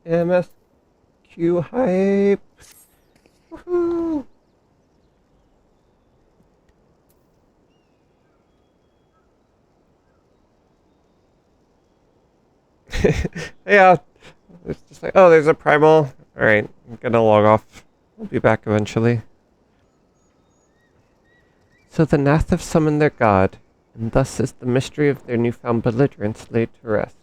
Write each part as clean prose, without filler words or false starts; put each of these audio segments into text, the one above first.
MSQ hype. Woohoo! Yeah, it's just like, oh, there's a primal. Alright, I'm gonna log off. I'll be back eventually. So the Nath have summoned their god, and thus is the mystery of their newfound belligerence laid to rest.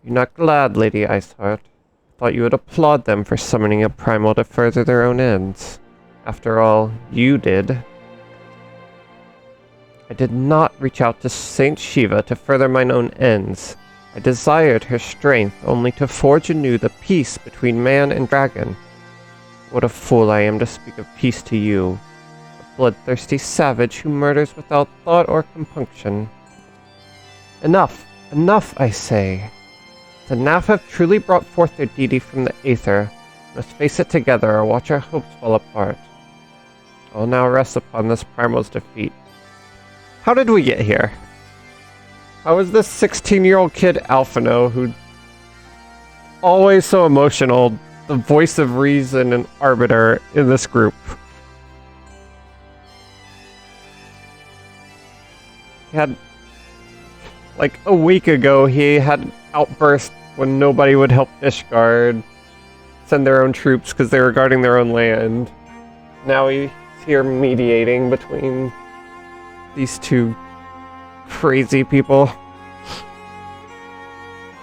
You're not glad, Lady Iceheart. I thought you would applaud them for summoning a primal to further their own ends. After all, you did. I did not reach out to Saint Shiva to further mine own ends. I desired her strength only to forge anew the peace between man and dragon. What a fool I am to speak of peace to you, a bloodthirsty savage who murders without thought or compunction. Enough! Enough, I say! The Nath have truly brought forth their deity from the aether. Must face it together or watch our hopes fall apart. I'll now rest upon this primal's defeat. How did we get here? How is this 16-year-old kid Alphino, who always so emotional, the voice of reason and arbiter in this group? He had, like a week ago, he had an outburst when nobody would help Ishgard send their own troops because they were guarding their own land. Now he's here mediating between these two crazy people.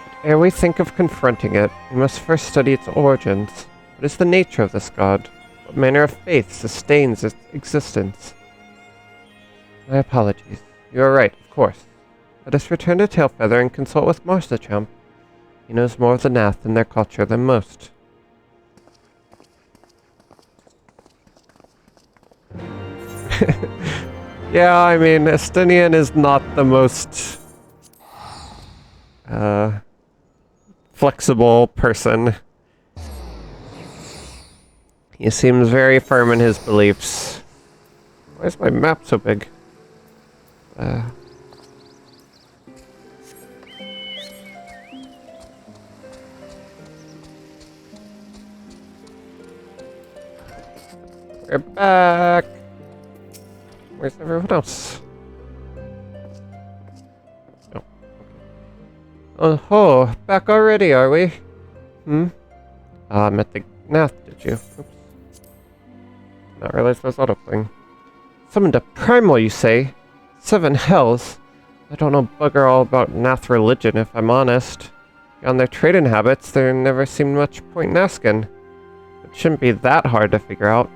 But ere we think of confronting it, we must first study its origins. What is the nature of this god? What manner of faith sustains its existence? My apologies. You are right, of course. Let us return to Tailfeather and consult with Marsachamp. He knows more of the Nath and their culture than most. Yeah, I mean, Estinian is not the most flexible person. He seems very firm in his beliefs. Why is my map so big? We're back! Where's everyone else? Oh, okay. Oh ho! Back already, are we? Met the Nath, did you? Oops. Not realize that was autoplaying. Summoned a primal, you say? 7 hells? I don't know bugger all about Nath religion, if I'm honest. Beyond their trading habits, there never seemed much point in asking. It shouldn't be that hard to figure out.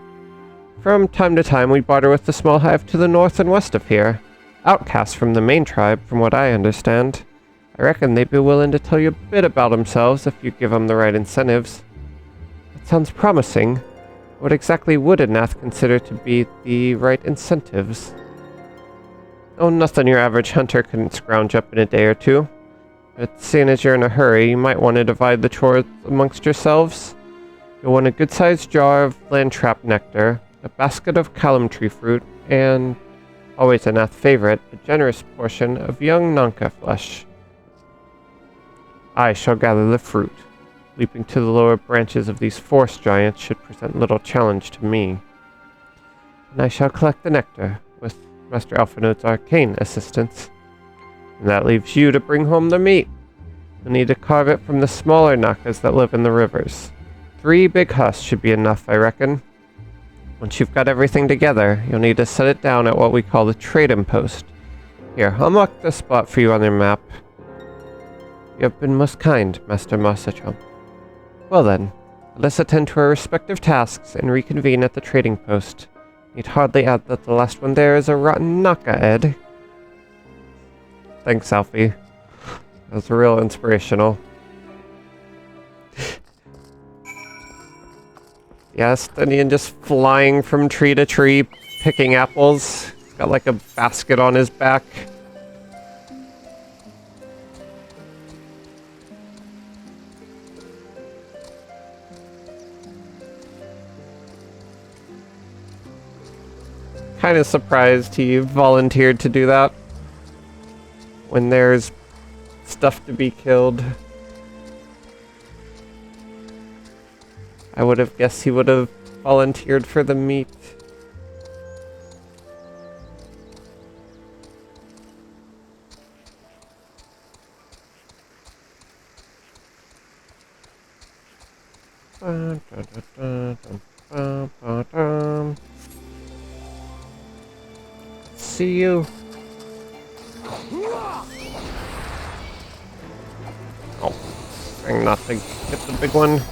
From time to time, we barter with the small hive to the north and west of here. Outcasts from the main tribe, from what I understand. I reckon they'd be willing to tell you a bit about themselves if you give them the right incentives. That sounds promising. What exactly would a Nath consider to be the right incentives? Oh, nothing your average hunter couldn't scrounge up in a day or two. But seeing as you're in a hurry, you might want to divide the chores amongst yourselves. You'll want a good-sized jar of land trap nectar, a basket of calam tree fruit, and, always a Nath favorite, a generous portion of young Nanka flesh. I shall gather the fruit. Leaping to the lower branches of these forest giants should present little challenge to me. And I shall collect the nectar, with Master Alphino's arcane assistance. And that leaves you to bring home the meat. You'll need to carve it from the smaller Nakas that live in the rivers. 3 big husks should be enough, I reckon. Once you've got everything together, you'll need to set it down at what we call the trading post. Here, I'll mark the spot for you on your map. You have been most kind, Master Marsachamp. Well then, let us attend to our respective tasks and reconvene at the trading post. Need hardly add that the last one there is a rotten Naka, Ed. Thanks, Alfie. That was real inspirational. Yes, Estinian just flying from tree to tree, picking apples. He's got like a basket on his back. Kind of surprised he volunteered to do that when there's stuff to be killed. I would have guessed he would have volunteered for the meat. See you. Oh, trying not to get the big one.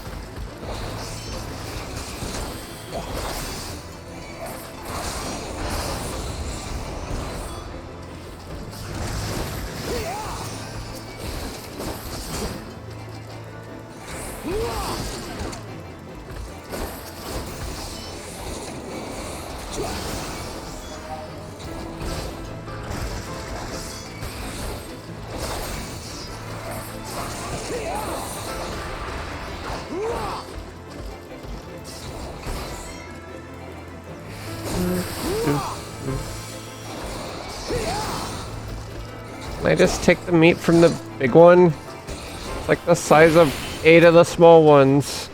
Can I just take the meat from the big one? It's like the size of 8 of the small ones.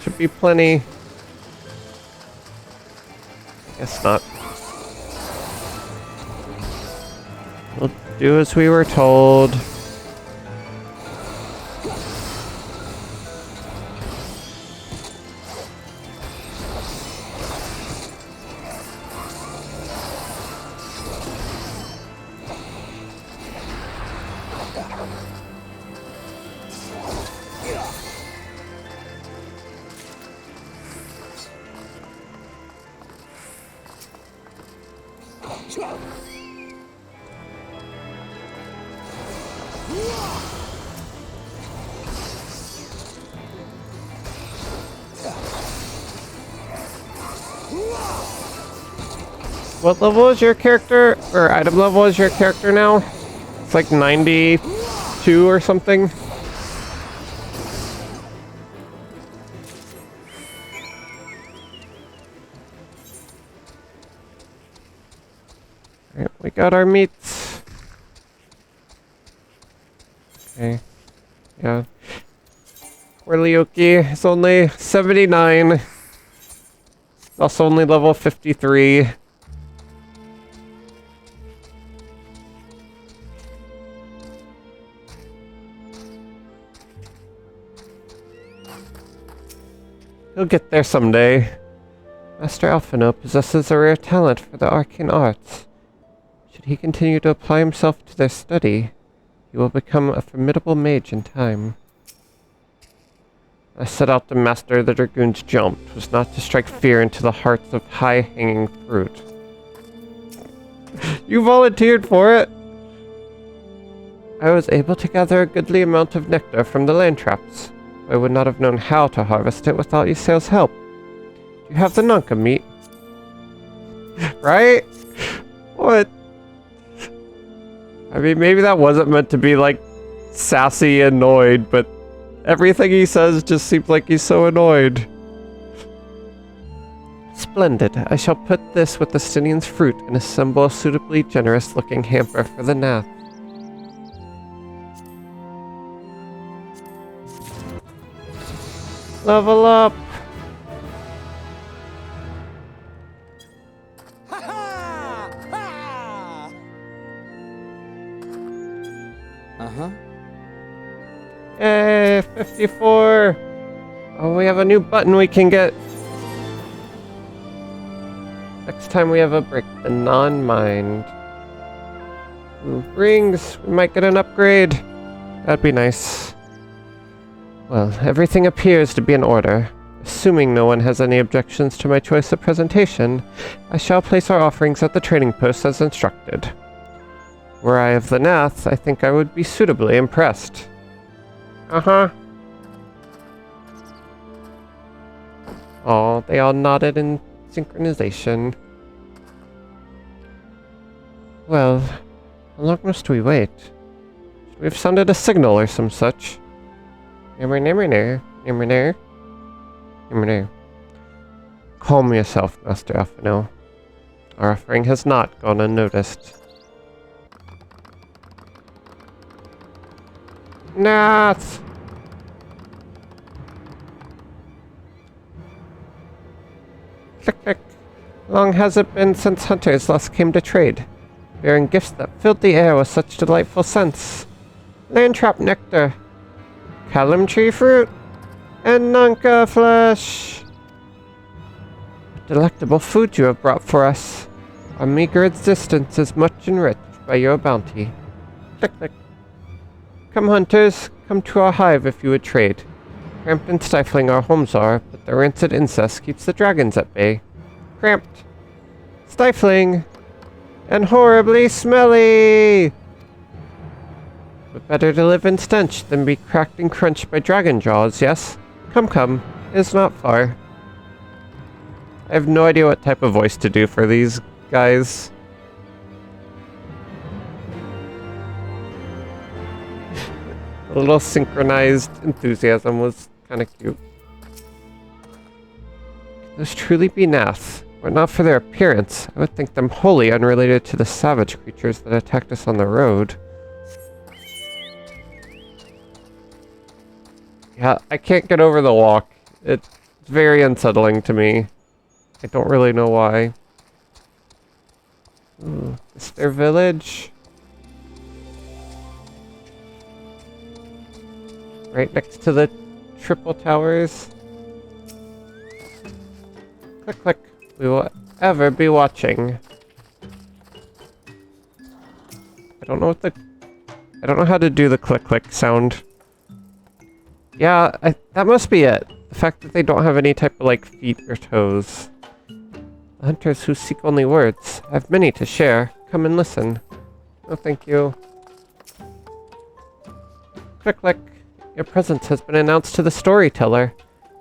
Should be plenty. Guess not. We'll do as we were told. What level is your character, or item level is your character now? It's like 92 or something. Alright, we got our meats. Okay. Yeah. Poor Lyoki is only 79. Also only level 53. He'll get there someday. Master Alphino possesses a rare talent for the arcane arts. Should he continue to apply himself to their study, he will become a formidable mage in time. I set out to master the Dragoon's jump, was not to strike fear into the hearts of high-hanging fruit. You volunteered for it! I was able to gather a goodly amount of nectar from the land traps. I would not have known how to harvest it without Ysael's help. You have the Nunca meat. Right? What? I mean, maybe that wasn't meant to be, like, sassy, annoyed, but everything he says just seems like he's so annoyed. Splendid. I shall put this with the Stinian's fruit and assemble a suitably generous-looking hamper for the Nath. Level up! Uh-huh. Hey, 54! Oh, we have a new button we can get. Next time we have a break, the non-mind. Rings! We might get an upgrade. That'd be nice. Well, everything appears to be in order. Assuming no one has any objections to my choice of presentation, I shall place our offerings at the trading post as instructed. Were I of the Nath, I think I would be suitably impressed. Uh-huh. Oh, they all nodded in synchronization. Well, how long must we wait? Should we have sounded a signal or some such? Calm yourself, Master Alphino. Our offering has not gone unnoticed. Nath! Long has it been since hunters last came to trade, bearing gifts that filled the air with such delightful scents. Landtrap nectar, calam tree fruit, and Nanka flesh. What delectable food you have brought for us. Our meager existence is much enriched by your bounty. Click, click. Come, hunters, come to our hive if you would trade. Cramped and stifling our homes are, but the rancid incest keeps the dragons at bay. Cramped, stifling, and horribly smelly! But better to live in stench than be cracked and crunched by dragon jaws, yes? Come, come, it's not far. I have no idea what type of voice to do for these guys. A little synchronized enthusiasm was kind of cute. Could those truly be Nath? Were it not for their appearance, I would think them wholly unrelated to the savage creatures that attacked us on the road. Yeah, I can't get over the walk. It's very unsettling to me. I don't really know why. Ooh, is their village? Right next to the triple towers. Click, click. We will ever be watching. I don't know how to do the click, click sound. Yeah, that must be it. The fact that they don't have any type of, like, feet or toes. The hunters who seek only words. I have many to share. Come and listen. Oh, thank you. Click, click. Your presence has been announced to the storyteller.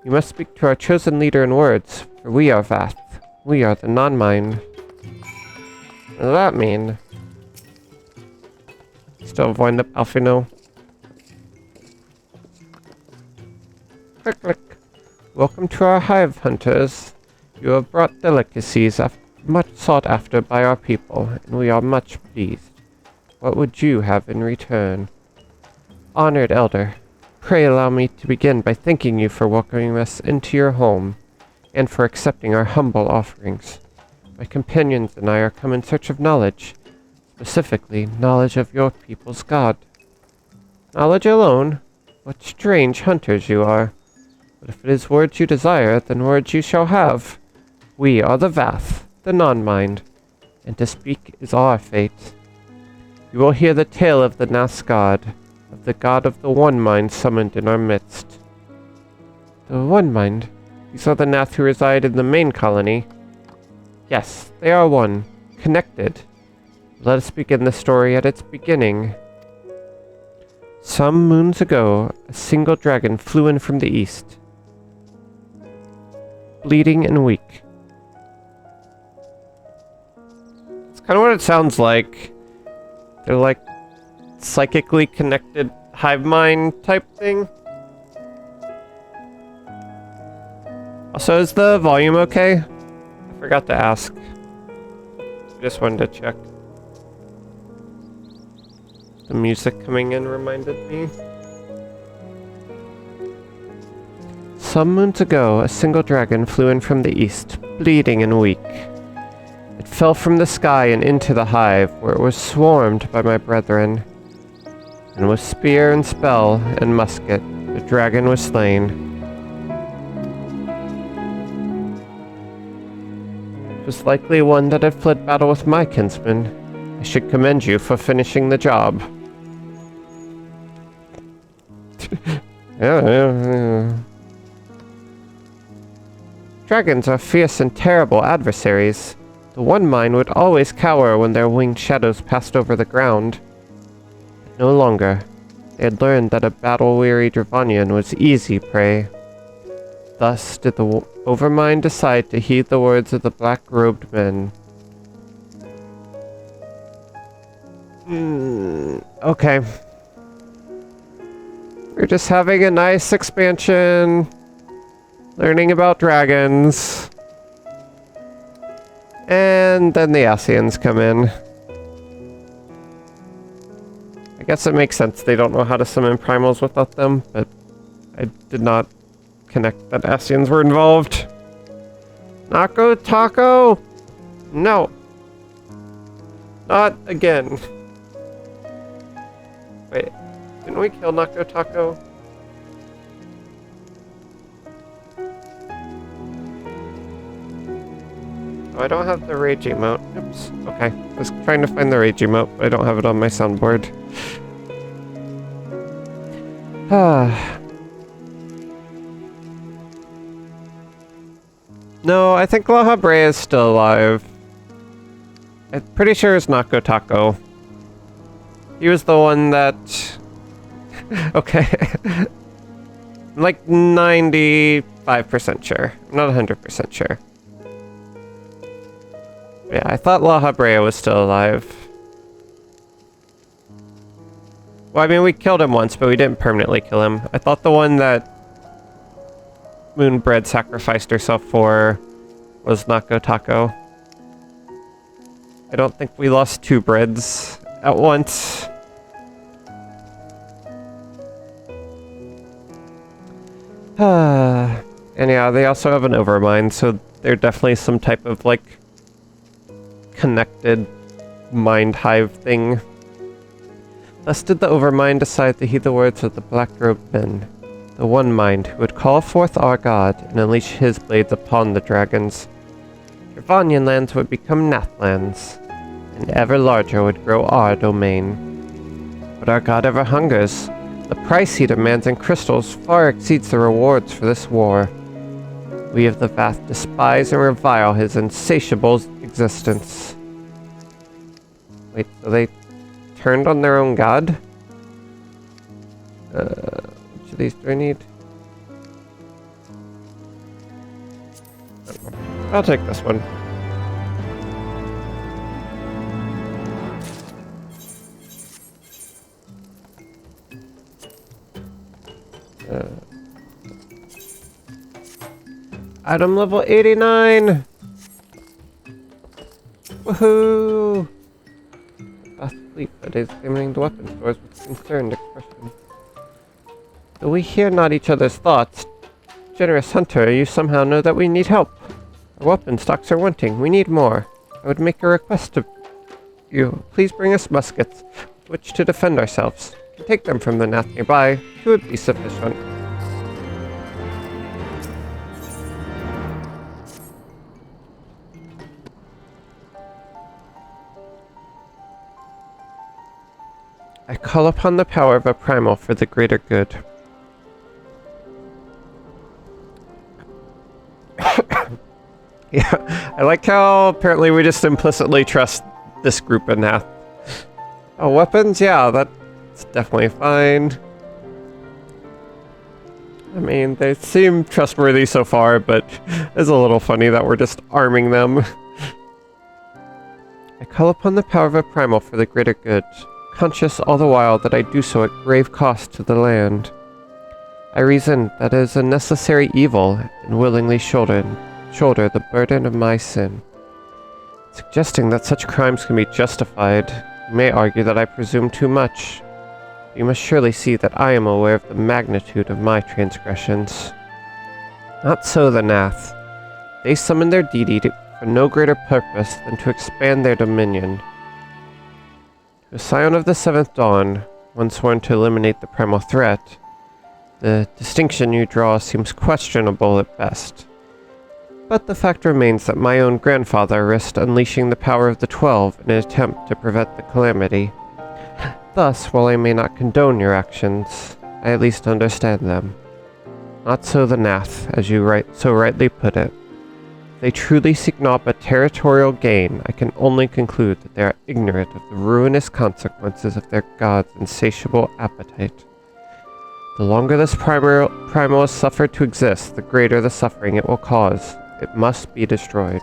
You must speak to our chosen leader in words, for we are Vath. We are the non-mind. What does that mean? Still avoid the Alfino. Click, click. Welcome to our hive, hunters. You have brought delicacies much sought after by our people, and we are much pleased. What would you have in return? Honored elder, pray allow me to begin by thanking you for welcoming us into your home, and for accepting our humble offerings. My companions and I are come in search of knowledge, specifically knowledge of your people's god. Knowledge alone? What strange hunters you are. But if it is words you desire, then words you shall have. We are the Vath, the non-mind, and to speak is our fate. You will hear the tale of the Nath god, of the god of the One Mind summoned in our midst. The One Mind? These are the Nath who reside in the main colony. Yes, they are one, connected. Let us begin the story at its beginning. Some moons ago, a single dragon flew in from the east, bleeding and weak. It's kind of what it sounds like. They're like psychically connected hive mind type thing. Also, is the volume okay? I forgot to ask. I just wanted to check. The music coming in reminded me. Some moons ago, a single dragon flew in from the east, bleeding and weak. It fell from the sky and into the hive, where it was swarmed by my brethren. And with spear and spell and musket, the dragon was slain. It was likely one that had fled battle with my kinsman. I should commend you for finishing the job. Yeah. Dragons are fierce and terrible adversaries. The One Mind would always cower when their winged shadows passed over the ground. But no longer. They had learned that a battle-weary Dravanian was easy prey. Thus did the Overmind decide to heed the words of the black-robed men. Okay. We're just having a nice expansion, learning about dragons. And then the Asians come in. I guess it makes sense they don't know how to summon primals without them, but I did not connect that Asians were involved. Nako Taco! No! Not again. Wait, didn't we kill Nako Taco? Oh, I don't have the rage emote. Oops. Okay. I was trying to find the rage emote, but I don't have it on my soundboard. No, I think La Habrea is still alive. I'm pretty sure it's Nako Taco. He was the one that... Okay. I'm like 95% sure. I'm not 100% sure. Yeah, I thought La Habrea was still alive. Well, I mean, we killed him once, but we didn't permanently kill him. I thought the one that Moonbread sacrificed herself for was Nako Taco. I don't think we lost two breads at once. And yeah, they also have an overmind, so they're definitely some type of, like, connected mind hive thing. Thus did the overmind decide to heed the words of the black-robed men, the one mind who would call forth our god and unleash his blades upon the dragons. Travanyan lands would become Nathlands, and ever larger would grow our domain. But our god ever hungers. The price he demands in crystals far exceeds the rewards for this war. We of the Vath despise and revile his insatiable existence. Wait, so they turned on their own god? Which of these do I need? I'll take this one. Item level 89! Woohoo! Fast sleep that is examining the weapon stores with concerned expression. Though we hear not each other's thoughts, generous hunter, you somehow know that we need help. Our weapon stocks are wanting. We need more. I would make a request of you. Please bring us muskets with which to defend ourselves. We can take them from the Nath nearby. Two would be sufficient. I call upon the power of a Primal for the greater good. Yeah, I like how apparently we just implicitly trust this group of Nath. Oh, weapons? Yeah, that's definitely fine. I mean, they seem trustworthy so far, but it's a little funny that we're just arming them. I call upon the power of a Primal for the greater good, conscious all the while that I do so at grave cost to the land. I reason that it is a necessary evil and willingly shoulder the burden of my sin. Suggesting that such crimes can be justified, you may argue that I presume too much. You must surely see that I am aware of the magnitude of my transgressions. Not so the Nath. They summon their deity for no greater purpose than to expand their dominion. To a scion of the Seventh Dawn, one sworn to eliminate the primal threat, the distinction you draw seems questionable at best. But the fact remains that my own grandfather risked unleashing the power of the 12 in an attempt to prevent the calamity. Thus, while I may not condone your actions, I at least understand them. Not so the Nath, as you so rightly put it. If they truly seek naught but territorial gain, I can only conclude that they are ignorant of the ruinous consequences of their god's insatiable appetite. The longer this primal is suffered to exist, the greater the suffering it will cause. It must be destroyed.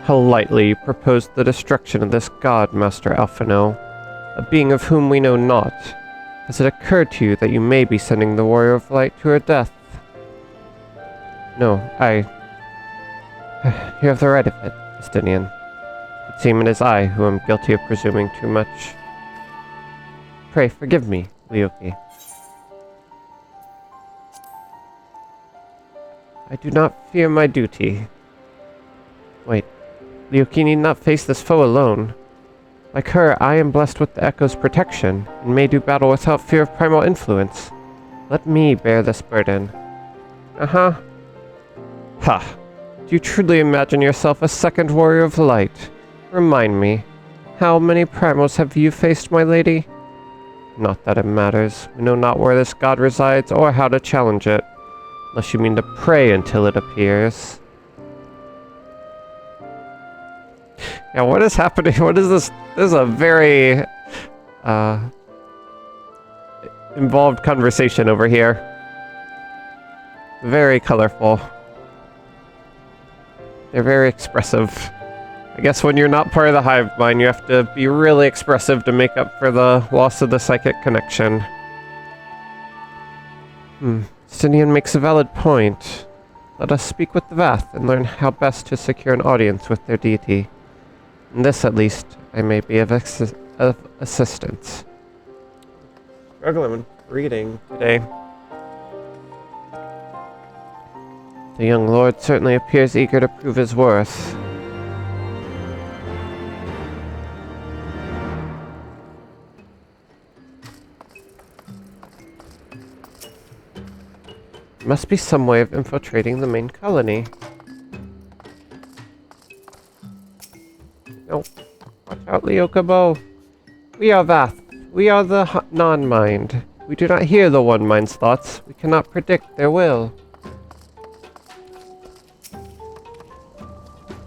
How lightly you propose the destruction of this god, Master Alphino, a being of whom we know naught. Has it occurred to you that you may be sending the Warrior of Light to her death? No, you have the right of it, Justinian. It seems it is I who am guilty of presuming too much. Pray forgive me, Lyoki. I do not fear my duty. Wait, Liuki need not face this foe alone. Like her, I am blessed with the Echo's protection, and may do battle without fear of primal influence. Let me bear this burden. Uh-huh. Ha! Do you truly imagine yourself a second warrior of light? Remind me, how many primals have you faced, my lady? Not that it matters. We know not where this god resides or how to challenge it. Unless you mean to pray until it appears. Yeah, what is happening? What is this? This is a very involved conversation over here. Very colorful. They're very expressive. I guess when you're not part of the hive mind, you have to be really expressive to make up for the loss of the psychic connection. Stinian makes a valid point. Let us speak with the Vath and learn how best to secure an audience with their deity. In this, at least, I may be of assistance. Struggling with reading today. The young lord certainly appears eager to prove his worth. There must be some way of infiltrating the main colony. No. Watch out, Leokobo. We are Vath. We are the non-mind. We do not hear the one mind's thoughts. We cannot predict their will.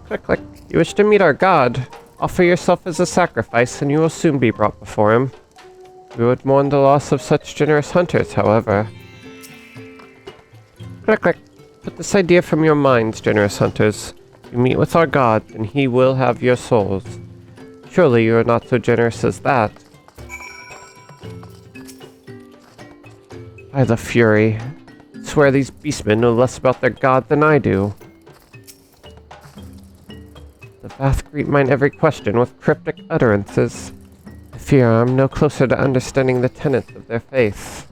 Click, click. You wish to meet our god? Offer yourself as a sacrifice, and you will soon be brought before him. We would mourn the loss of such generous hunters, however. Click, click. Put this idea from your minds, generous hunters. You meet with our god, and he will have your souls. Surely you are not so generous as that. By the Fury. I swear these beastmen know less about their god than I do. The Vath greet mine every question with cryptic utterances. I fear I am no closer to understanding the tenets of their faith.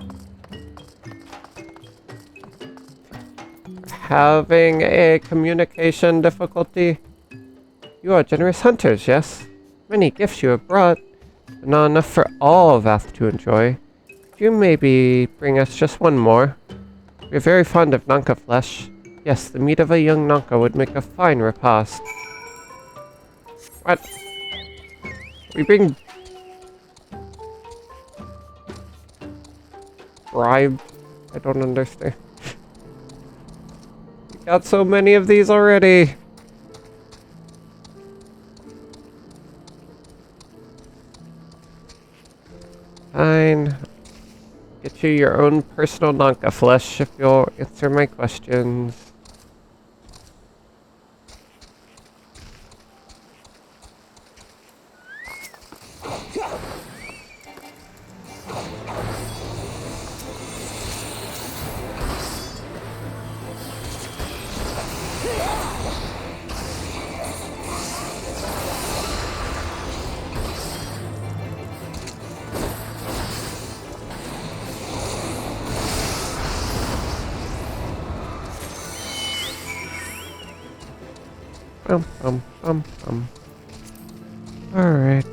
Having a communication difficulty? You are generous hunters, yes? Many gifts you have brought, but not enough for all Vath to enjoy. Could you maybe bring us just one more? We are very fond of Nanka flesh. Yes, the meat of a young Nanka would make a fine repast. What? We being bribed? I don't understand. We got so many of these already. Fine. Get you your own personal Nanka flesh if you'll answer my questions. Alright.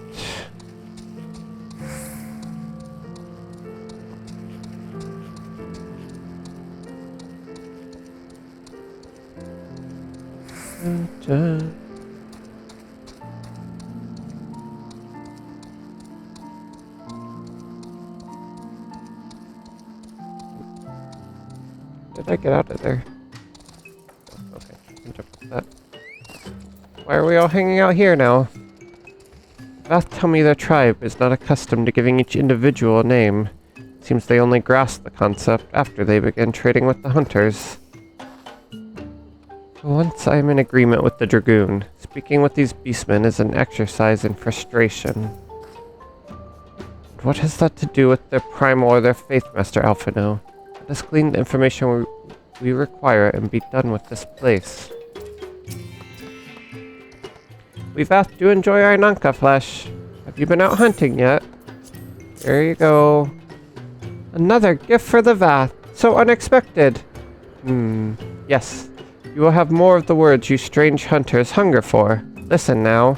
Did I get out of there? Okay, I can jump with that. Why are we all hanging out here now? Vath tell me their tribe is not accustomed to giving each individual a name. Seems they only grasp the concept after they begin trading with the hunters. Once I am in agreement with the Dragoon, speaking with these beastmen is an exercise in frustration. What has that to do with their Primal or their Faith Master Alphino? Let us glean the information we require and be done with this place. We Vath do enjoy our Nanka flesh. Have you been out hunting yet? There you go. Another gift for the Vath. So unexpected. Yes. You will have more of the words you strange hunters hunger for. Listen now.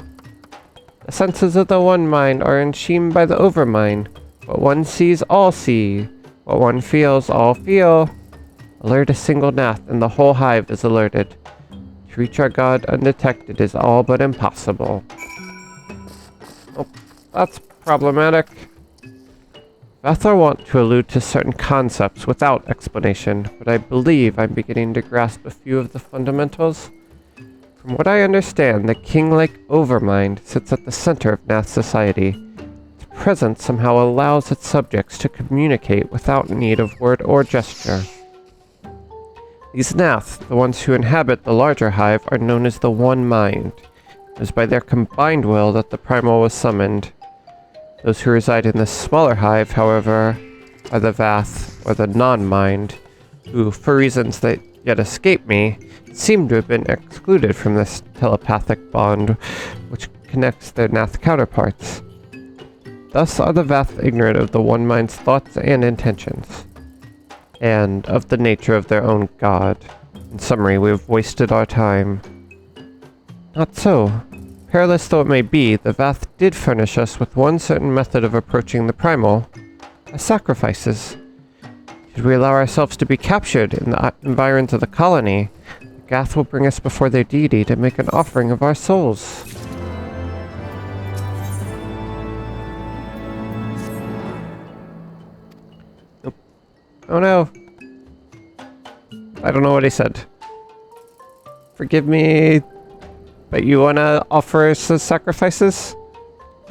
The senses of the one mind are enchained by the overmind. What one sees, all see. What one feels, all feel. Alert a single Nath, and the whole hive is alerted. To reach our god undetected is all but impossible. Oh, that's problematic. Vathor want to allude to certain concepts without explanation, but I believe I'm beginning to grasp a few of the fundamentals. From what I understand, the king-like overmind sits at the center of Nath society. Its presence somehow allows its subjects to communicate without need of word or gesture. These Nath, the ones who inhabit the larger hive, are known as the One Mind. It was by their combined will that the Primal was summoned. Those who reside in the smaller hive, however, are the Vath, or the Non-Mind, who, for reasons that yet escape me, seem to have been excluded from this telepathic bond which connects their Nath counterparts. Thus are the Vath ignorant of the One Mind's thoughts and intentions, and of the nature of their own god. In summary, we have wasted our time. Not so. Perilous though it may be, the Vath did furnish us with one certain method of approaching the Primal, as sacrifices. Should we allow ourselves to be captured in the environs of the colony, the Gath will bring us before their deity to make an offering of our souls. Nope. Oh no. I don't know what he said. Forgive me, but you wanna offer us the sacrifices?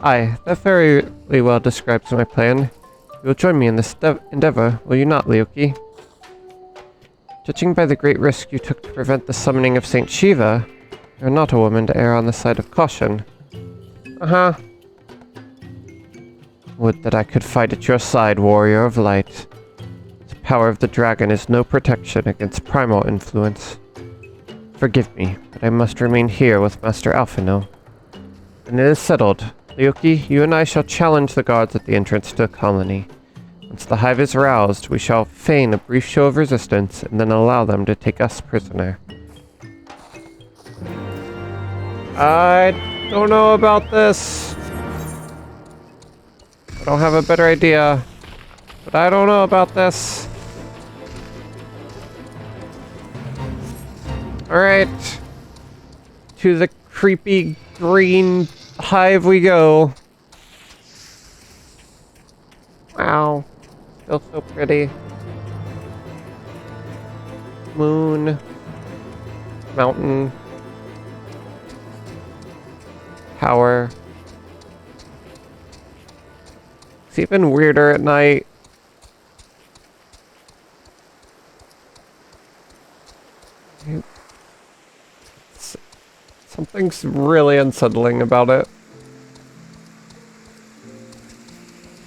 Aye, that very well describes my plan. You will join me in this endeavor, will you not, Leoki? Judging by the great risk you took to prevent the summoning of Saint Shiva, you are not a woman to err on the side of caution. Uh-huh. Would that I could fight at your side, warrior of light. The power of the dragon is no protection against primal influence. Forgive me, but I must remain here with Master Alphino. And it is settled. Leoki, you and I shall challenge the guards at the entrance to the colony. Once the hive is roused, we shall feign a brief show of resistance, and then allow them to take us prisoner. I don't know about this. I don't have a better idea, but I don't know about this. Alright. To the creepy green hive we go. Wow. Feels so pretty. Moon. Mountain. Tower. It's even weirder at night. Something's really unsettling about it.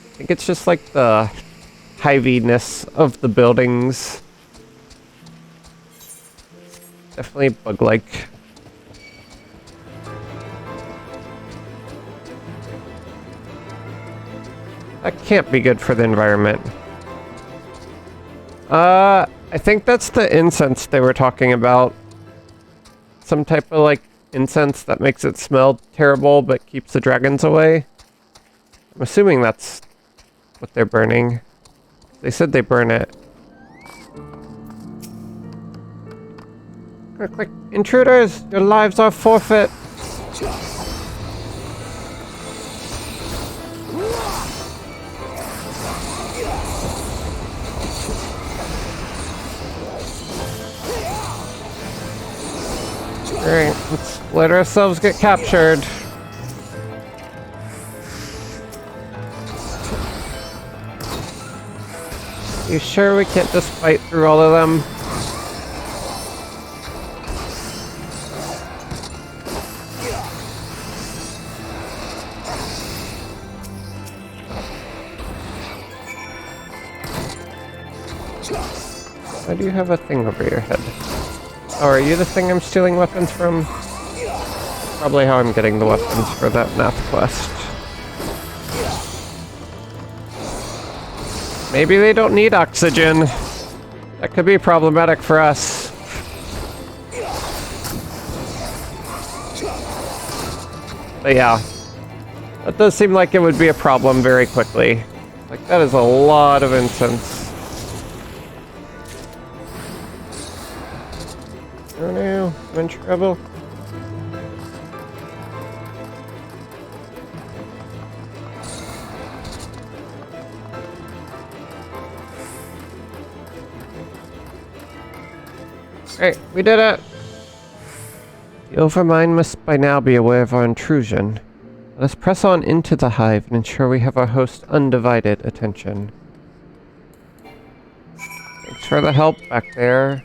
I think it's just like the hiviness of the buildings. Definitely bug-like. That can't be good for the environment. I think that's the incense they were talking about. Some type of like incense that makes it smell terrible but keeps the dragons away. I'm assuming that's what they're burning. They said they burn it. Quick, quick. Intruders! Your lives are forfeit! Alright, let's let ourselves get captured. You sure we can't just fight through all of them? Why do you have a thing over your head? Oh, are you the thing I'm stealing weapons from? Probably how I'm getting the weapons for that Nath quest. Maybe they don't need oxygen. That could be problematic for us. But yeah, that does seem like it would be a problem very quickly. Like, that is a lot of incense. Oh no, I'm in trouble. Alright, we did it! The Overmind must by now be aware of our intrusion. Let us press on into the hive and ensure we have our host's undivided attention. Thanks for the help back there.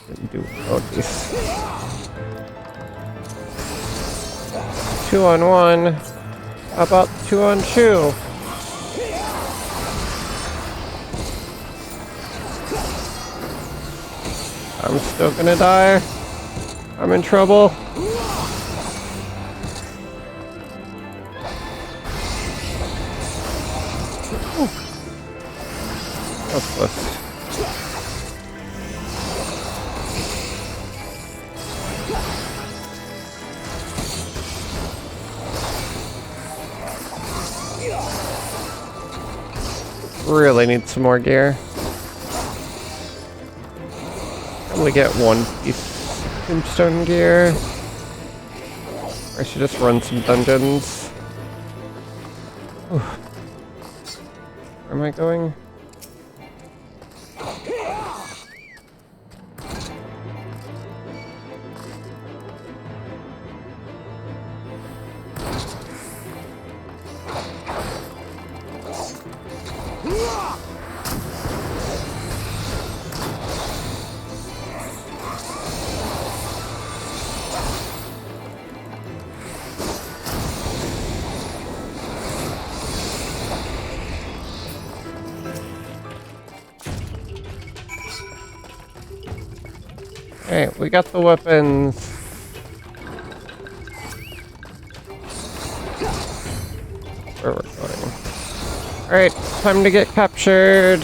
Didn't do all these. 2 on 1. How about 2 on 2? I'm still gonna die. I'm in trouble. That's close. Really need some more gear. Only get 1 piece of tombstone gear. I should just run some dungeons. Whew. Where am I going? Alright, we got the weapons. Where we're going. Alright, time to get captured.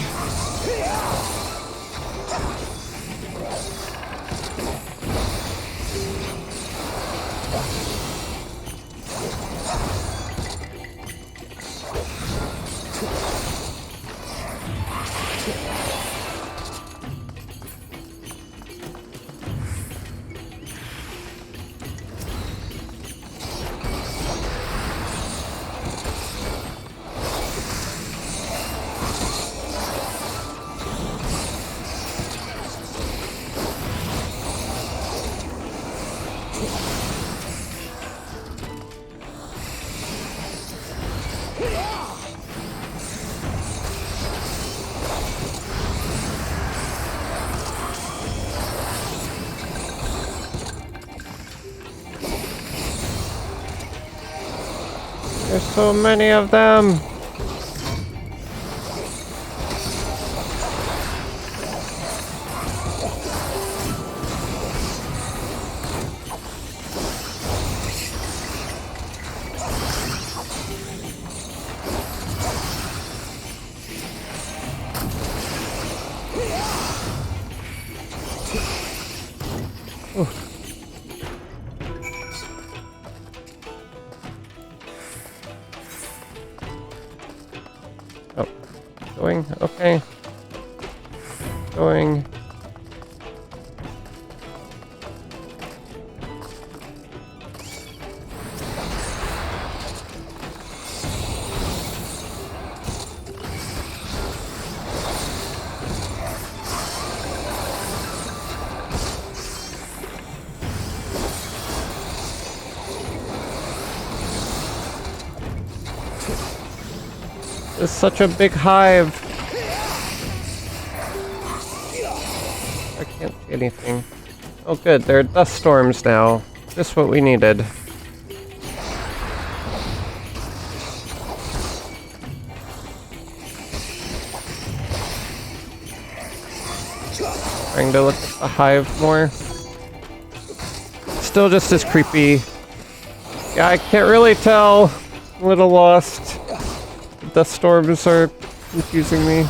There's so many of them. Going, okay. Going. It's such a big hive. I can't see anything. Oh good, there are dust storms now. Just what we needed. Trying to look at the hive more. Still just as creepy. Yeah, I can't really tell. I'm a little lost. The storms are confusing me.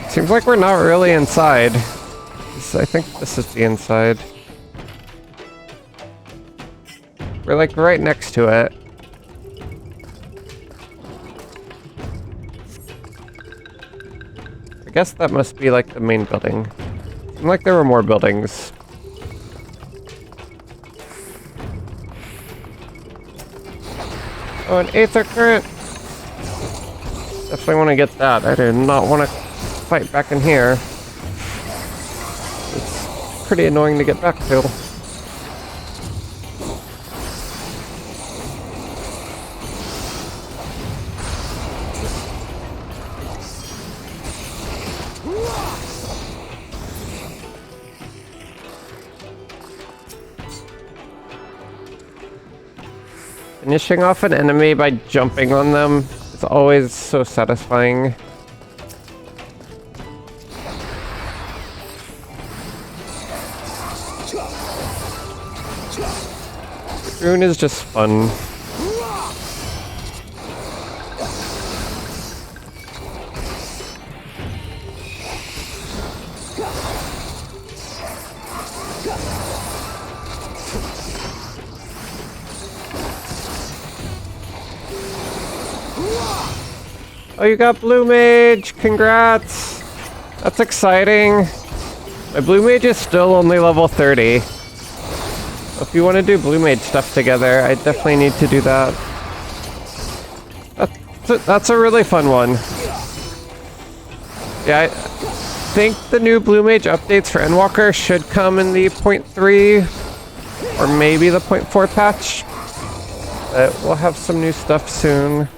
Seems like we're not really inside. I think this is the inside. We're like right next to it. I guess that must be like the main building. Seemed like there were more buildings. Oh, an Aether Current! Definitely want to get that. I do not want to fight back in here. It's pretty annoying to get back to. Finishing off an enemy by jumping on them is always so satisfying. Rune is just fun. Oh, you got Blue Mage! Congrats! That's exciting. My Blue Mage is still only level 30. If you want to do Blue Mage stuff together, I definitely need to do that. That's a really fun one. Yeah, I think the new Blue Mage updates for Endwalker should come in the 0.3 or maybe the 0.4 patch. But we'll have some new stuff soon.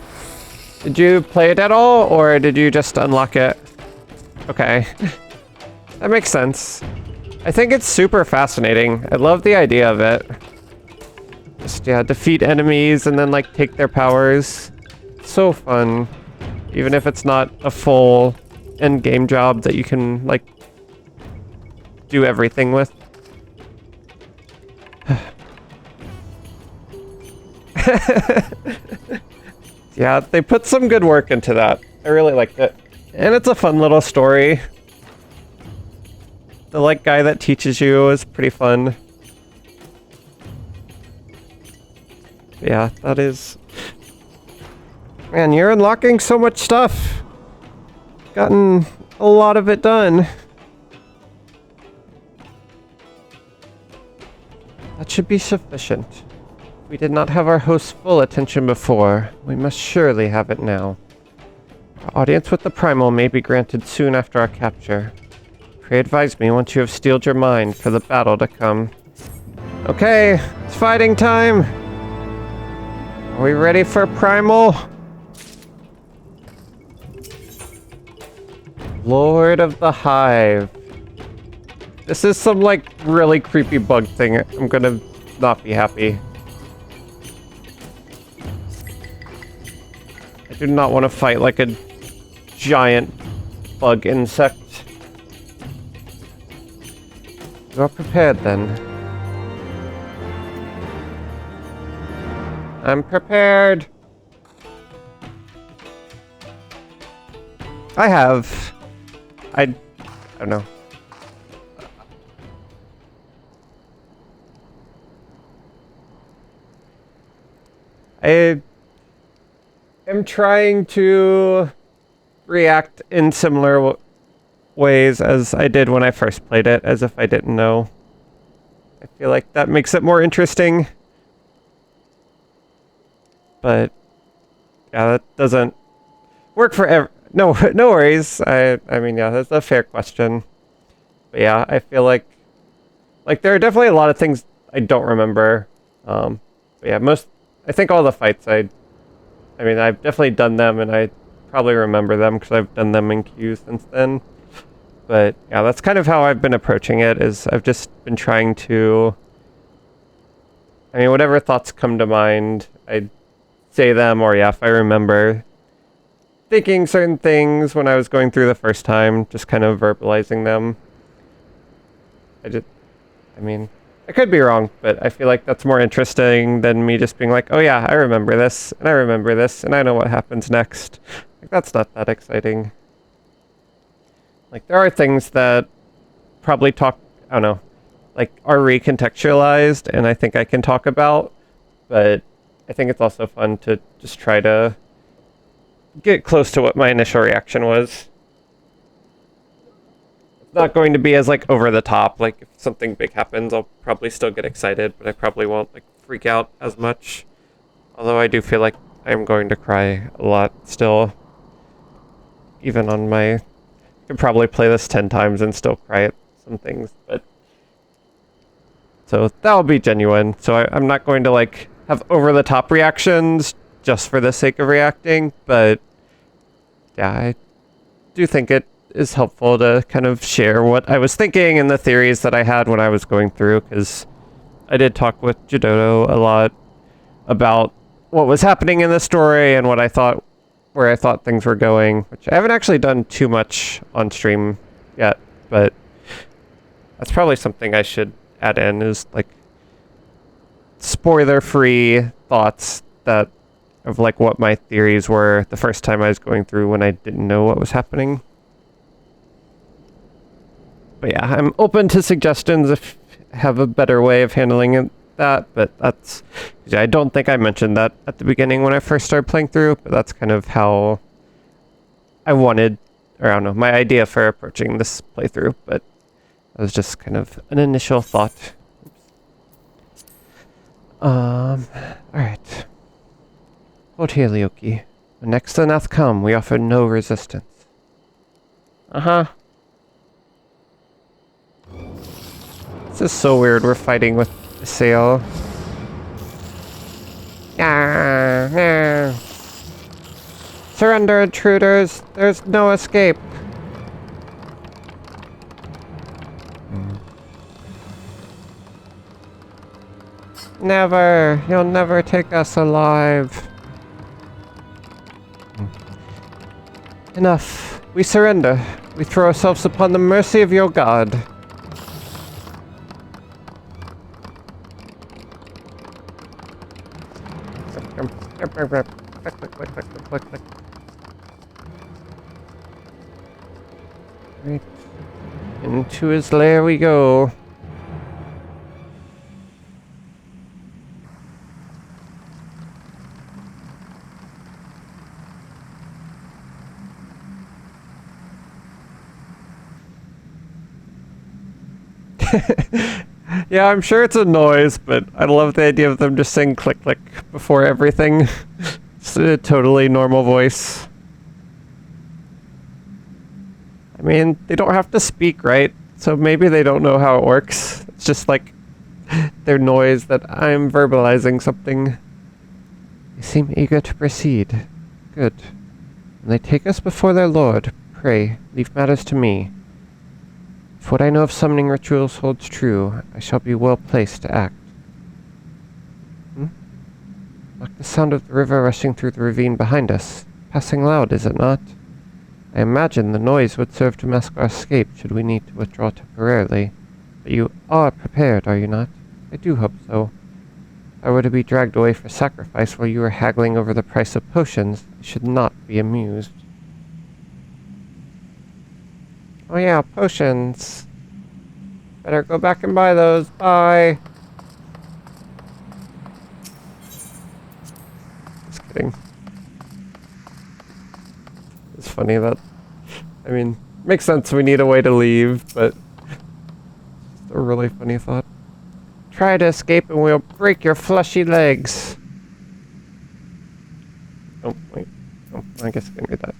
Did you play it at all, or did you just unlock it? Okay. That makes sense. I think it's super fascinating. I love the idea of it. Just, yeah, defeat enemies and then, like, take their powers. So fun. Even if it's not a full end-game job that you can, like, do everything with. Yeah, they put some good work into that. I really liked it. And it's a fun little story. The, like, guy that teaches you is pretty fun. Yeah, that is... Man, you're unlocking so much stuff. Gotten a lot of it done. That should be sufficient. We did not have our host's full attention before. We must surely have it now. Our audience with the Primal may be granted soon after our capture. Pray advise me once you have steeled your mind for the battle to come. Okay, it's fighting time! Are we ready for Primal? Lord of the Hive. This is some, like, really creepy bug thing. I'm gonna not be happy. I do not want to fight like a giant bug insect. You are prepared then. I'm prepared. I don't know. I am trying to react in similar ways as I did when I first played it, as if I didn't know. I feel like that makes it more interesting. But yeah, that doesn't work for no worries. I mean, yeah, that's a fair question. But yeah, I feel like there are definitely a lot of things I don't remember. But yeah, I think all the fights I mean, I've definitely done them, and I probably remember them because I've done them in queues since then. But yeah, that's kind of how I've been approaching it, is I've just been trying to... I mean, whatever thoughts come to mind, I say them, or yeah, if I remember thinking certain things when I was going through the first time, just kind of verbalizing them. I mean, I could be wrong, but I feel like that's more interesting than me just being like, oh yeah, I remember this, and I remember this, and I know what happens next. Like, that's not that exciting. Like, there are things that probably I don't know, like, are recontextualized, and I think I can talk about, but I think it's also fun to just try to get close to what my initial reaction was. It's not going to be as like over the top. Like if something big happens, I'll probably still get excited, but I probably won't like freak out as much. Although I do feel like I'm going to cry a lot still. Even on my... I could probably play this 10 times and still cry at some things, but... So that'll be genuine. So I'm not going to like have over-the-top reactions just for the sake of reacting, but... Yeah, I do think it is helpful to kind of share what I was thinking and the theories that I had when I was going through, because I did talk with Jodoto a lot about what was happening in the story and what I thought, where I thought things were going, which I haven't actually done too much on stream yet, but that's probably something I should add in, is like spoiler-free thoughts that of like what my theories were the first time I was going through when I didn't know what was happening. But yeah, I'm open to suggestions if I have a better way of handling it, that, but that's... I don't think I mentioned that at the beginning when I first started playing through, but that's kind of how I wanted, or I don't know, my idea for approaching this playthrough, but that was just kind of an initial thought. Alright. Hold here, Lyoki. When next the Nath come, we offer no resistance. Uh-huh. This is so weird, we're fighting with a sail. No. Surrender, intruders! There's no escape! Never! You'll never take us alive! Enough. We surrender. We throw ourselves upon the mercy of your god. Right. Into his lair we go. Yeah, I'm sure it's a noise, but I love the idea of them just saying click click before everything. It's a totally normal voice. I mean, they don't have to speak, right? So maybe they don't know how it works. It's just like their noise that I'm verbalizing something. They seem eager to proceed. Good. When they take us before their lord, pray, leave matters to me. If what I know of summoning rituals holds true, I shall be well placed to act. Like the sound of the river rushing through the ravine behind us. Passing loud, is it not? I imagine the noise would serve to mask our escape should we need to withdraw temporarily. But you are prepared, are you not? I do hope so. If I were to be dragged away for sacrifice while you were haggling over the price of potions, I should not be amused. Oh yeah, potions. Better go back and buy those. Bye. Just kidding. It's funny that... I mean, makes sense we need a way to leave, but... Just a really funny thought. Try to escape and we'll break your fleshy legs. Oh, wait. Oh, I guess I can do that.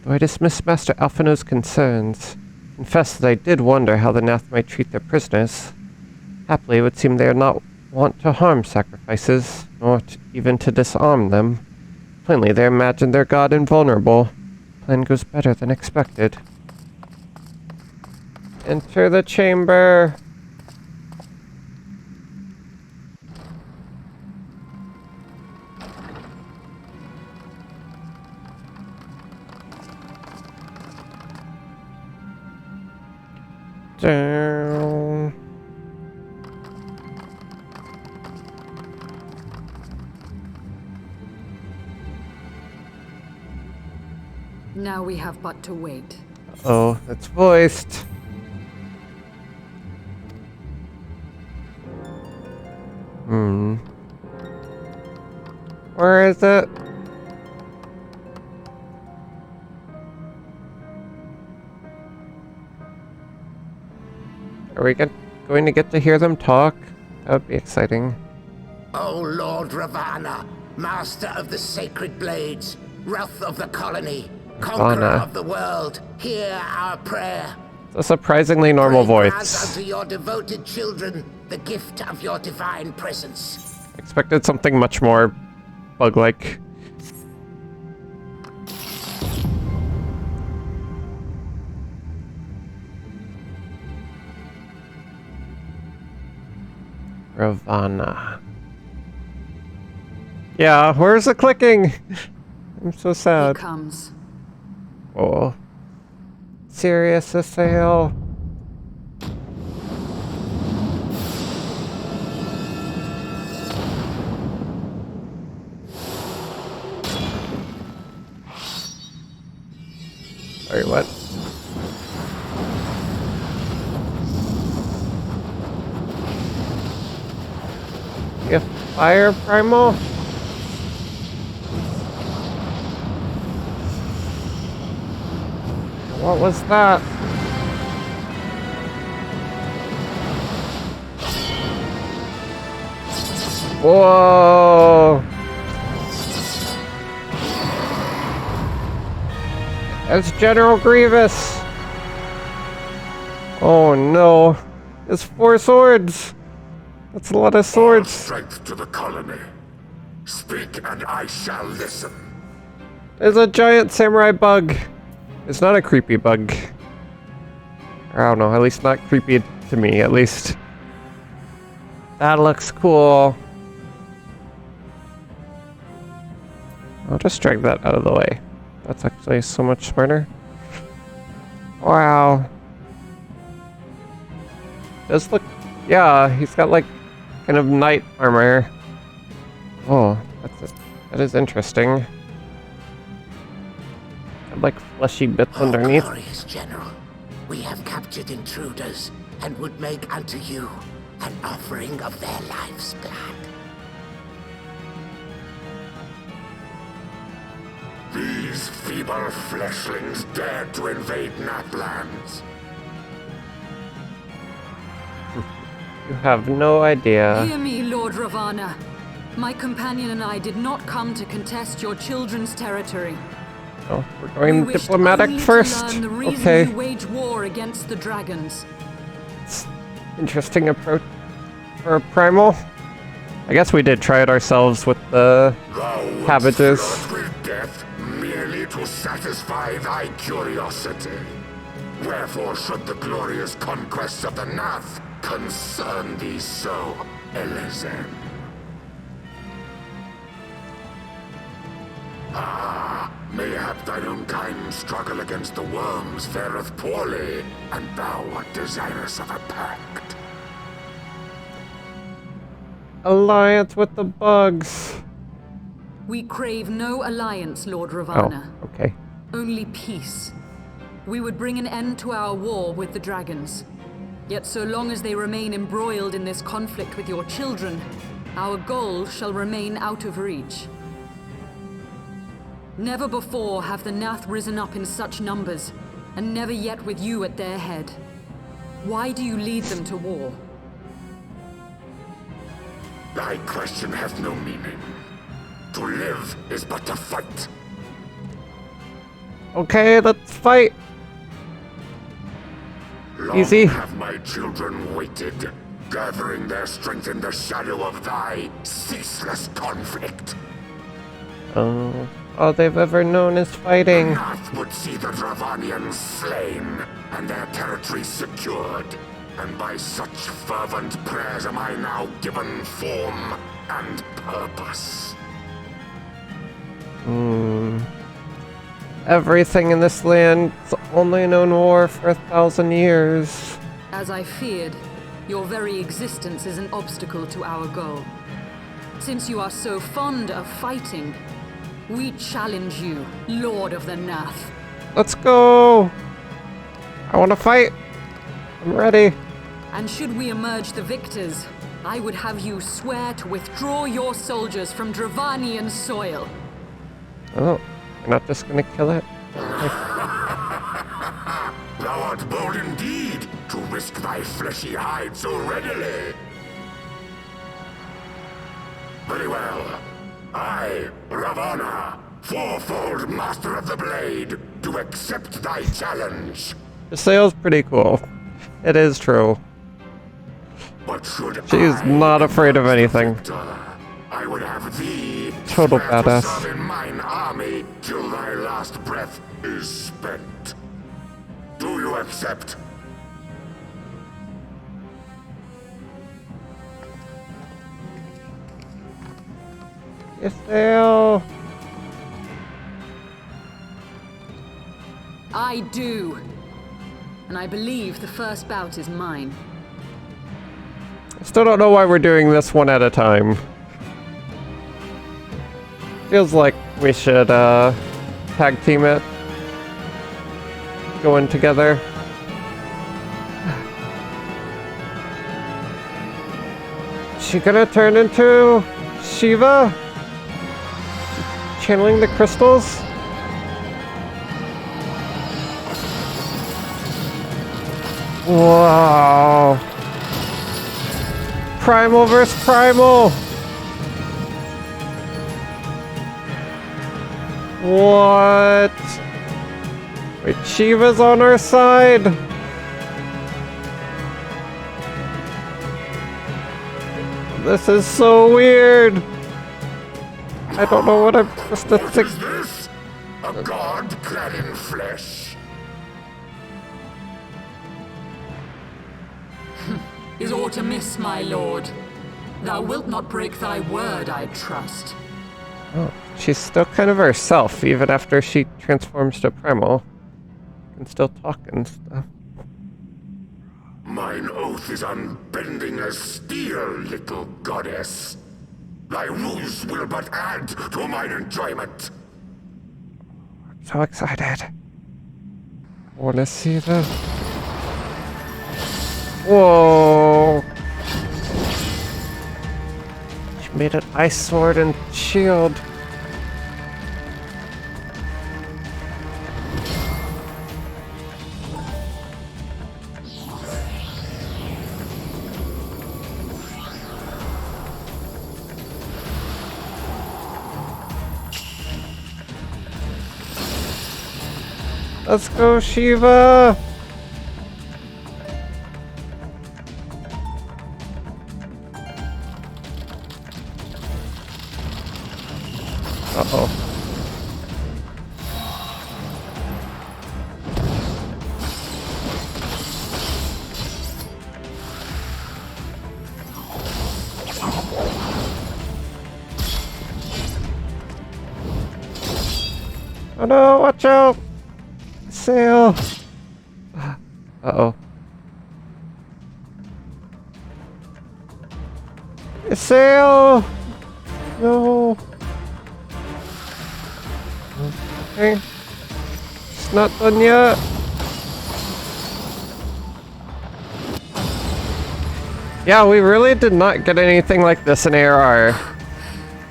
Though I dismiss Master Alphino's concerns, confess that I did wonder how the Nath might treat their prisoners. Happily, it would seem they are not wont to harm sacrifices, nor even to disarm them. Plainly, they imagine their god invulnerable. Plan goes better than expected. Enter the chamber! Down. Now we have but to wait. Oh, it's voiced. Where is it? Are we going to get to hear them talk? That would be exciting. O Lord Ravana, master of the sacred blades, wrath of the colony, conqueror Ravana. of the world, hear our prayer. It's a surprisingly normal Bring us voice. unto your devoted children the gift of your divine presence. Expected something much more bug-like. Ravana. Yeah, where's the clicking? I'm so He sad. comes. Oh. Serious assail. Sorry, what? You fire, Primal? What was that? Whoa! That's General Grievous! Oh no. It's 4 swords! That's a lot of swords. Strength to the colony. Speak and I shall listen. There's a giant samurai bug. It's not a creepy bug. I don't know, at least not creepy to me, at least. That looks cool. I'll just drag that out of the way. That's actually so much smarter. Wow. Does look... Yeah, he's got like kind of knight armor. Oh, that's it. That is interesting. Like fleshy bits underneath. Glorious General, we have captured intruders and would make unto you an offering of their life's blood. These feeble fleshlings dared to invade Nathlands. You have no idea. Hear me, Lord Ravana. My companion and I did not come to contest your children's territory. Oh, we're going We wished diplomatic only to first. learn the reason Okay. you wage war against the dragons. Interesting approach for a primal. I guess we did try it ourselves with the Thou wouldst cabbages. flirt with death merely to satisfy thy curiosity. Wherefore should the glorious conquests of the Nath concern thee so, Elezen? Ah, mayhap thine own kind struggle against the worms fareth poorly, and thou art desirous of a pact. Alliance with the bugs. We crave no alliance, Lord Oh, Ravana. okay. Only peace. We would bring an end to our war with the dragons. Yet so long as they remain embroiled in this conflict with your children, our goal shall remain out of reach. Never before have the Nath risen up in such numbers, and never yet with you at their head. Why do you lead them to war? Thy question hath no meaning. To live is but to fight. Okay, let's fight. Long Easy. have my children waited, gathering their strength in the shadow of thy ceaseless conflict. Oh, all they've ever known is fighting. Nath would see the Dravanians slain, and their territory secured. And by such fervent prayers am I now given form and purpose. Everything in this land's only known war for 1,000 years. As I feared, your very existence is an obstacle to our goal. Since you are so fond of fighting, we challenge you, Lord of the Nath. Let's go! I want to fight. I'm ready. And should we emerge the victors, I would have you swear to withdraw your soldiers from Dravanian soil. Oh, you're not just gonna kill it? Thou art bold indeed to risk thy fleshy hide so readily. Very well. I, Ravana, fourfold master of the blade, do accept thy challenge. The sail's pretty cool. It is true. But should She's I not afraid of emerge the anything. victor, I would have thee Total swear badass. to serve in mine army till thy last breath is spent. Do you accept? Yes, sail. I do. And I believe the first bout is mine. I still don't know why we're doing this one at a time. Feels like we should, tag team it. Go in together. She gonna turn into Shiva? Channeling the crystals? Wow. Primal versus Primal. What? Wait, Shiva's on our side. This is so weird. I don't know what I'm supposed to What think. is this? A god clad in flesh? Is aught amiss, my lord? Thou wilt not break thy word, I trust. Oh, she's still kind of herself, even after she transforms to Primal. Can still talk and stuff. Mine oath is unbending as steel, little goddess. Thy ruse will but add to mine enjoyment. So excited. Wanna see this? Whoa! She made an ice sword and shield. Let's go, Shiva! Uh-oh. Oh no, watch out! Sail! Uh-oh. Sail! No! Okay. It's not done yet. Yeah, we really did not get anything like this in ARR.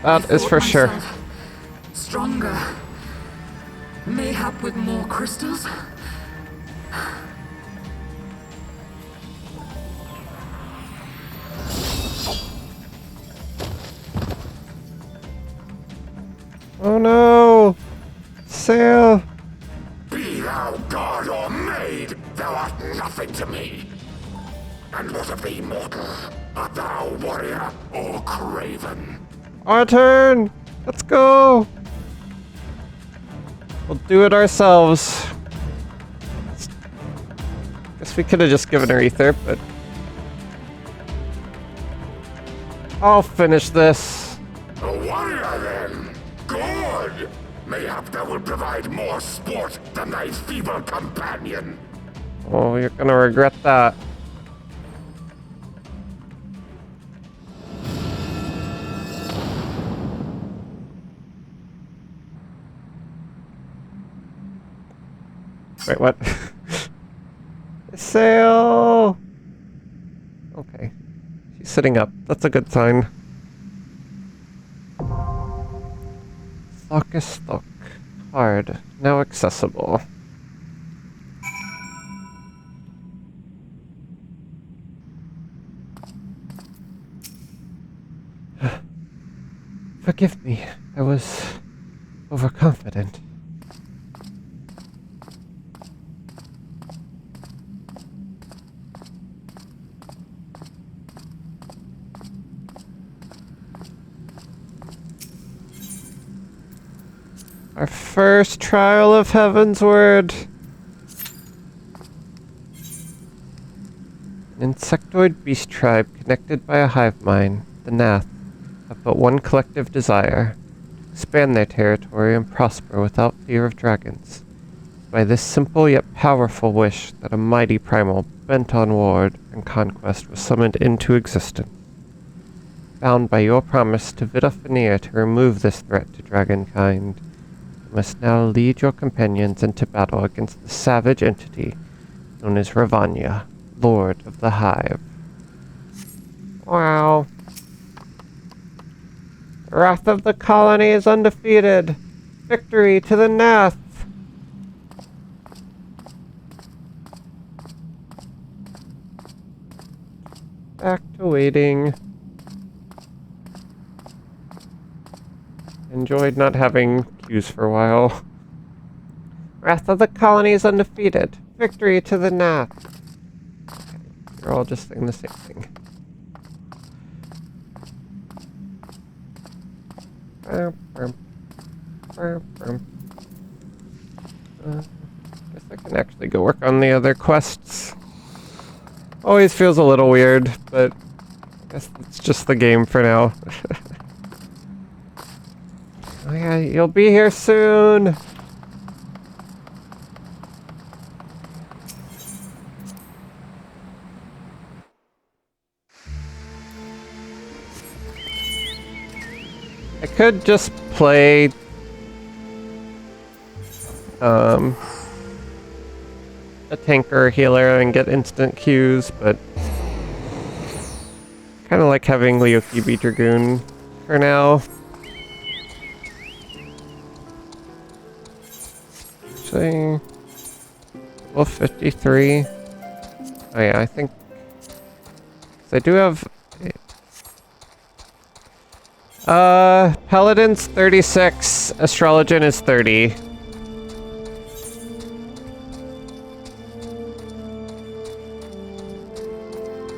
That is for sure. Stronger. Mayhap with more crystals? Oh no! Sail! Be thou god or maid, thou art nothing to me. And what of thee, mortal? Art thou warrior or craven? Our turn! Let's go! We'll do it ourselves. Guess we could have just given her ether, but... I'll finish this. A warrior, then? Good! Mayhap thou will provide more sport than thy feeble companion. Oh, you're gonna regret that. Wait, what? Sail! Okay. She's sitting up. That's a good sign. Stock is stock. Card. Now accessible. Forgive me. I was overconfident. Our first trial of Heaven's Word. An insectoid beast tribe connected by a hive mind, the Nath, have but one collective desire: to expand their territory and prosper without fear of dragons. By this simple yet powerful wish that a mighty primal bent on war and conquest was summoned into existence. Bound by your promise to Vita to remove this threat to dragonkind, you must now lead your companions into battle against the savage entity known as Ravanya, Lord of the Hive. Wow. The wrath of the colony is undefeated. Victory to the Nath. Back to waiting. Enjoyed not having queues for a while. Wrath of the colony is undefeated. Victory to the Nath. Okay, you're all just saying the same thing. Guess I can actually go work on the other quests. Always feels a little weird, but I guess it's just the game for now. Oh yeah, you'll be here soon! I could just play a tanker or healer and get instant Qs, but kind of like having Leoki be Dragoon for now. Actually, level 53. Oh yeah, I think 'cause I do have Paladin's 36, Astrologian is 30.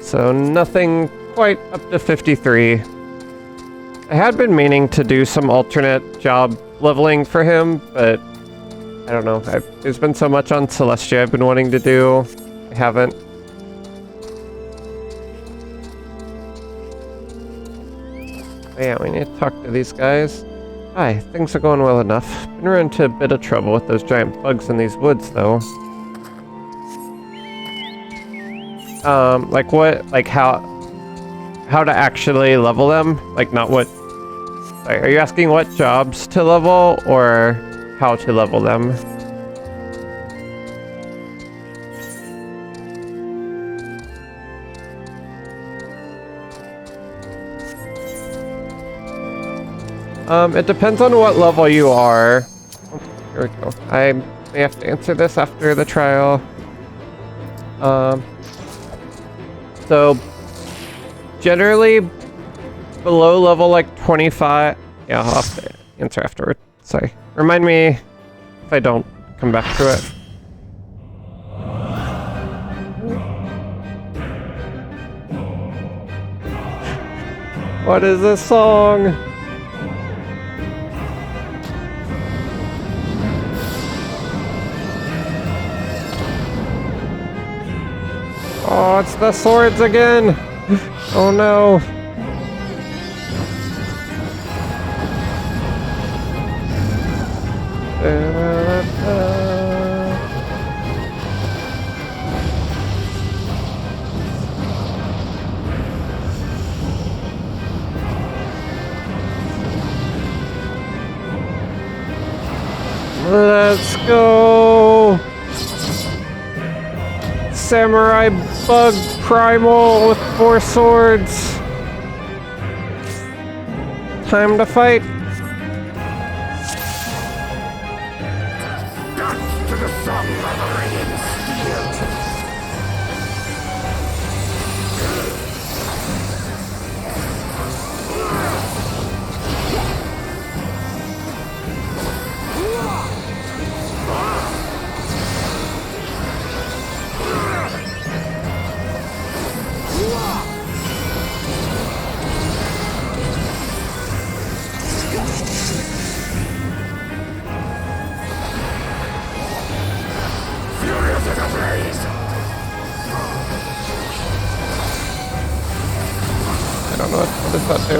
So nothing quite up to 53. I had been meaning to do some alternate job leveling for him, but I don't know. There's been so much on Celestia I've been wanting to do. I haven't. But yeah, we need to talk to these guys. Hi, things are going well enough. Been run into a bit of trouble with those giant bugs in these woods, though. Like what? Like how to actually level them? Like not what... Sorry, are you asking what jobs to level, or how to level them? It depends on what level you are. Oh, here we go. I may have to answer this after the trial. So generally below level like 25. Yeah, I'll have to answer afterward. Sorry. Remind me if I don't come back to it. What is this song? Oh, it's the swords again! Oh no! Let's go! Samurai bug primal with 4 swords. time to fight. Dance to the song of a ringing steel. Furious as a blaze. I don't know what does that do.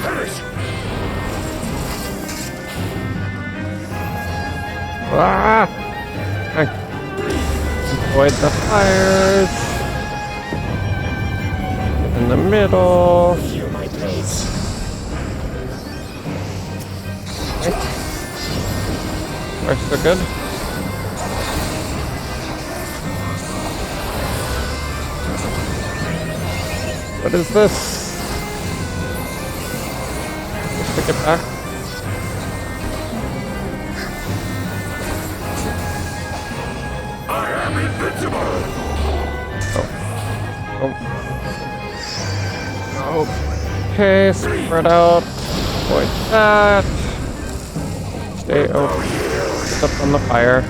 Perish. Ah! Okay. Avoid the fires. In the middle. Feel my place. We're so good. What is this? Just pick it back. I am invincible. Okay, spread out. Avoid that. Stay over. Get up on the fire.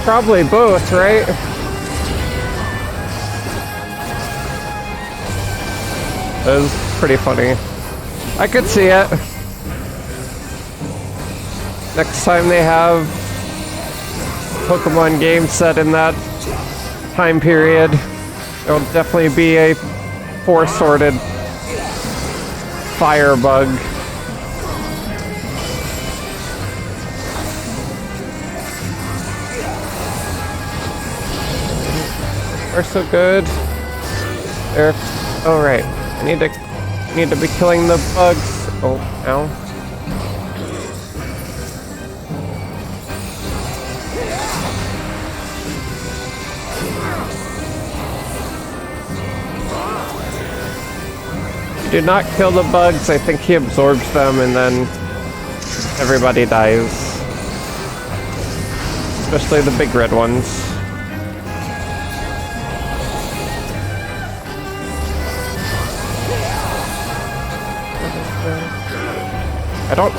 Probably both, right? That was pretty funny. I could see it. Next time they have Pokemon games set in that time period, there'll definitely be a four-sorted fire bug. We're so good. There. Oh right. I need to be killing the bugs. Oh, ow. If you do not kill the bugs, I think he absorbs them and then everybody dies. Especially the big red ones.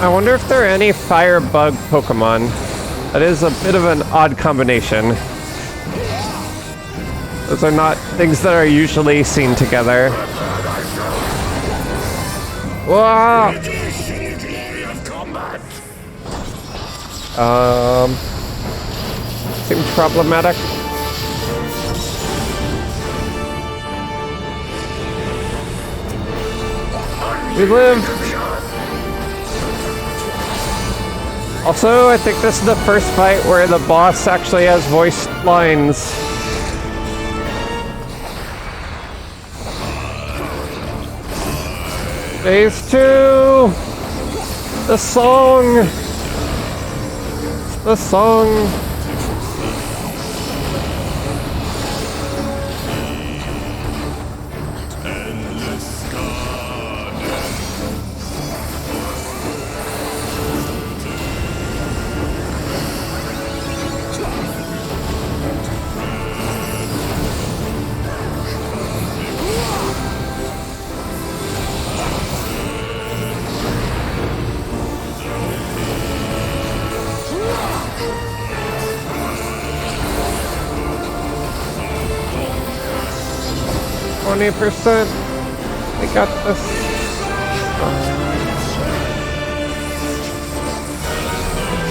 I wonder if there are any fire bug Pokemon. That is a bit of an odd combination. Those are not things that are usually seen together. Whoa! Seems problematic. We live. Also, I think this is the first fight where the boss actually has voice lines. Phase 2! The song! The song! %. We got this.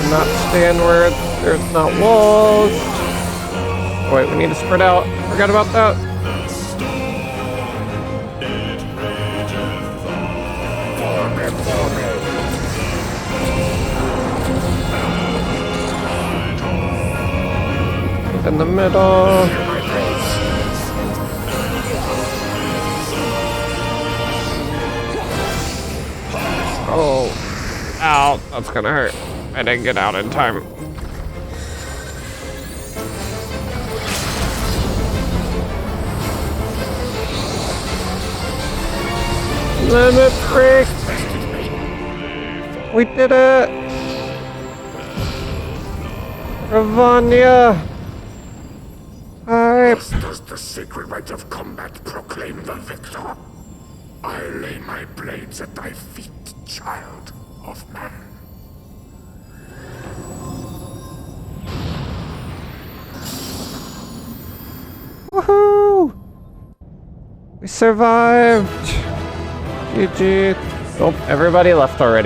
Not stand where there's not walls. Oh, wait, we need to spread out. Forgot about that. in the middle. Oh. Ow. That's gonna hurt. I didn't get out in time. Limit break! We did it! Ravanya! Thus does the sacred rite of combat proclaim the victor. I lay my blades at thy feet, child of man. Woohoo! We survived! GG. Oh, everybody left already.